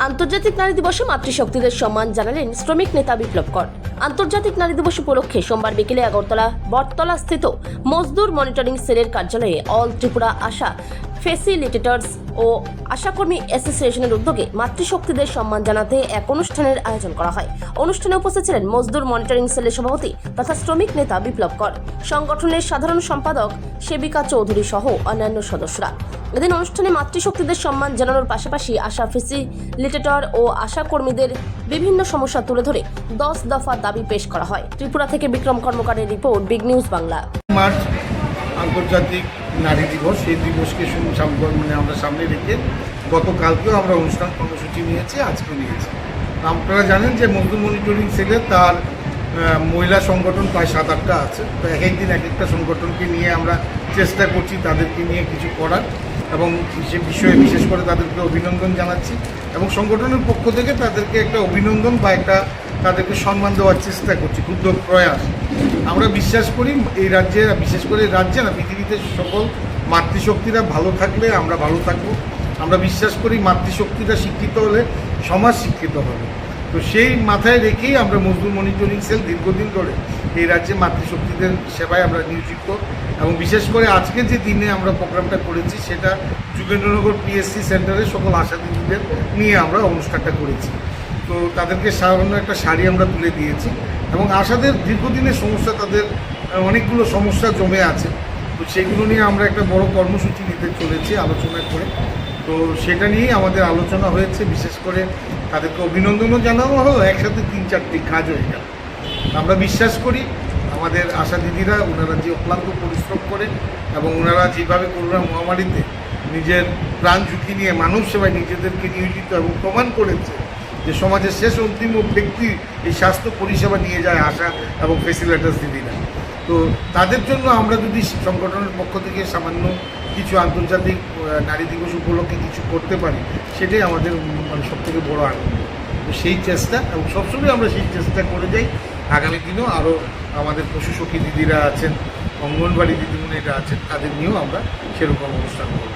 আন্তর্জাতিক নারী দিবসে মাতৃশক্তিদের সম্মান জানালেন শ্রমিক নেতা বিপ্লব কর। আন্তর্জাতিক নারী দিবস উপলক্ষে সোমবার বিকেলে আগরতলা বটতলা স্থিত মজদুর মনিটরিং সেলের কার্যালয়ে অল ত্রিপুরা আশা ফেসিলিটেটরস ও আশাকর্মী অ্যাসোসিয়েশনের উদ্যোগে মাতৃশক্তিদের সম্মান জানাতে এক অনুষ্ঠানের আয়োজন করা হয়। অনুষ্ঠানে উপস্থিত ছিলেন মজদুর মনিটরিং সেলের সভাপতি তথা শ্রমিক নেতা বিপ্লব কর, সংগঠনের সাধারণ সম্পাদক সেবিকা চৌধুরী সহ অন্যান্য সদস্যরা। এদিন অনুষ্ঠানে মাতৃশক্তিদের সম্মান জানানোর পাশাপাশি আশা ফেসিলিটেটর ও আশা কর্মীদের বিভিন্ন সমস্যা তুলে ধরে 10 দফা দাবি পেশ করা হয়। ত্রিপুরা থেকে বিক্রম কর্মকারের report, big news Bangla. March আন্তর্জাতিক নারী দিবস, এই দিবসকে আমরা সামনে রেখে গতকালকেও আমরা অনুষ্ঠান কর্মসূচি নিয়েছি, আজকেও নিয়েছি। আপনারা জানেন যে মজদুর মনিটরিং সেলে তার মহিলা সংগঠন প্রায় 7-8টা আছে। তো এক একদিন এক একটা সংগঠনকে নিয়ে আমরা চেষ্টা করছি তাদেরকে নিয়ে কিছু করার, এবং সে বিষয়ে বিশেষ করে তাদেরকে অভিনন্দন জানাচ্ছি এবং সংগঠনের পক্ষ থেকে তাদেরকে একটা অভিনন্দন বা তাদেরকে সম্মান দেওয়ার চেষ্টা করছি, ক্ষুদ্র প্রয়াস। আমরা বিশ্বাস করি এই রাজ্যে, বিশেষ করে রাজ্যে না, পৃথিবীতে সকল মাতৃশক্তিরা ভালো থাকলে আমরা ভালো থাকবো। আমরা বিশ্বাস করি মাতৃশক্তিরা শিক্ষিত হলে সমাজ শিক্ষিত হবে। তো সেই মাথায় রেখেই আমরা মজদুর মনিটরিং সেল দীর্ঘদিন ধরে এই রাজ্যে মাতৃশক্তিদের সেবায় আমরা নিয়োজিত, এবং বিশেষ করে আজকে যে দিনে আমরা প্রোগ্রামটা করেছি সেটা যোগেন্দ্রনগর পিএসসি সেন্টারে সকল আশা দিদিদের নিয়ে আমরা অনুষ্ঠানটা করেছি। তো তাদেরকে সাধারণ একটা শাড়ি আমরা তুলে দিয়েছি, এবং আশাদের দীর্ঘদিনের সমস্যা, তাদের অনেকগুলো সমস্যা জমে আছে। তো সেগুলো নিয়ে আমরা একটা বড় কর্মসূচি নিতে চলেছি আলোচনা করে। তো সেটা নিয়েই আমাদের আলোচনা হয়েছে। বিশেষ করে তাদেরকে অভিনন্দনও জানানো হলো, একসাথে 3-4টি কাজ হয়ে গেল। আমরা বিশ্বাস করি আমাদের আশা দিদিরা, ওনারা যে অক্লান্ত পরিশ্রম করে এবং ওনারা যেভাবে করোনা মহামারীতে নিজের প্রাণ ঝুঁকি নিয়ে মানব সেবায় নিজেদেরকে নিয়োজিত এবং প্রমাণ করেছে যে সমাজের শেষ অন্তিম ব্যক্তি এই স্বাস্থ্য পরিষেবা নিয়ে যায় আশা এবং ফেসিলিটার্স দিদিরা। তো তাদের জন্য আমরা যদি সংগঠনের পক্ষ থেকে সামান্য কিছু আন্তর্জাতিক নারী দিবস উপলক্ষে কিছু করতে পারি, সেটাই আমাদের সবথেকে বড় আনন্দ। তো সেই চেষ্টা, এবং সবসময় আমরা সেই চেষ্টা করে যাই। আগামী দিনেও আরও আমাদের পশু সখী দিদিরা আছেন, অঙ্গনবাড়ি দিদিমণিরা আছেন, তাদের নিয়েও আমরা সেরকম অনুষ্ঠান করব।